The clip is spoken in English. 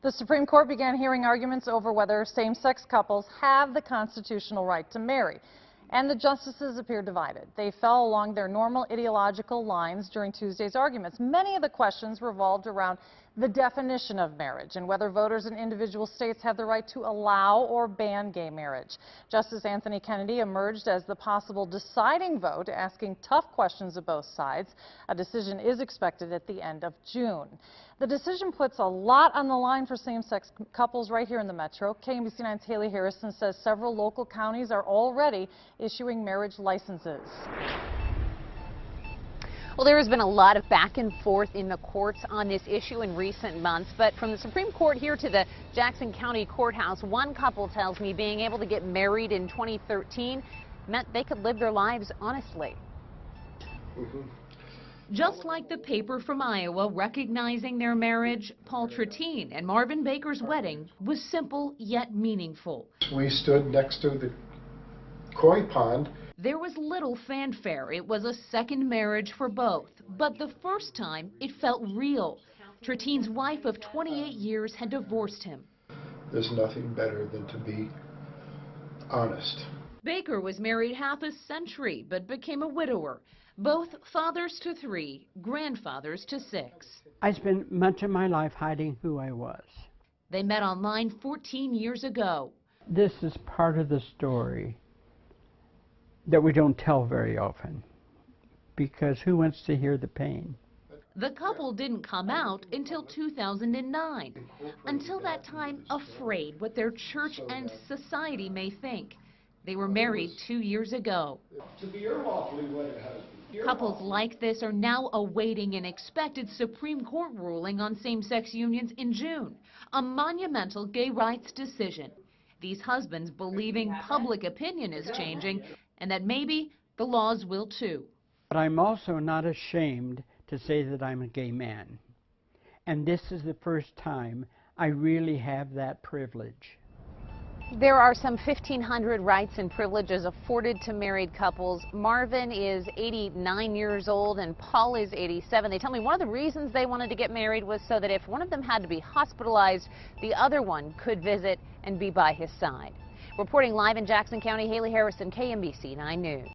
The Supreme Court began hearing arguments over whether same-sex couples have the constitutional right to marry, and the justices appear divided. They fell along their normal ideological lines during Tuesday's arguments. Many of the questions revolved around the definition of marriage and whether voters in individual states have the right to allow or ban gay marriage. Justice Anthony Kennedy emerged as the possible deciding vote, asking tough questions of both sides. A decision is expected at the end of June. The decision puts a lot on the line for same-sex couples right here in the metro. KMBC 9's Haley Harrison says several local counties are already issuing marriage licenses. Well, there has been a lot of back and forth in the courts on this issue in recent months, but from the Supreme Court here to the Jackson County Courthouse, one couple tells me being able to get married in 2013 meant they could live their lives honestly. Just like the paper from Iowa recognizing their marriage, Paul Tratine and Marvin Baker's wedding was simple yet meaningful. We stood next to the koi pond. There was little fanfare. It was a second marriage for both, but the first time it felt real. Tratine's wife of 28 years had divorced him. There's nothing better than to be honest. Baker was married half a century, but became a widower. Both fathers to 3, grandfathers to 6. I spent much of my life hiding who I was. They met online 14 years ago. This is part of the story that we don't tell very often, because who wants to hear the pain? The couple didn't come out until 2009. Until that time, afraid what their church and society may think. They were married 2 years ago. To be your lawfully wedded husband. Couples like this are now awaiting an expected Supreme Court ruling on same-sex unions in June, a monumental gay rights decision. These husbands believing public opinion is changing and that maybe the laws will too. But I'm also not ashamed to say that I'm a gay man. And this is the first time I really have that privilege. There are some 1,500 rights and privileges afforded to married couples. Marvin is 89 years old and Paul is 87. They tell me one of the reasons they wanted to get married was so that if one of them had to be hospitalized, the other one could visit and be by his side. Reporting live in Jackson County, Haley Harrison, KMBC 9 News.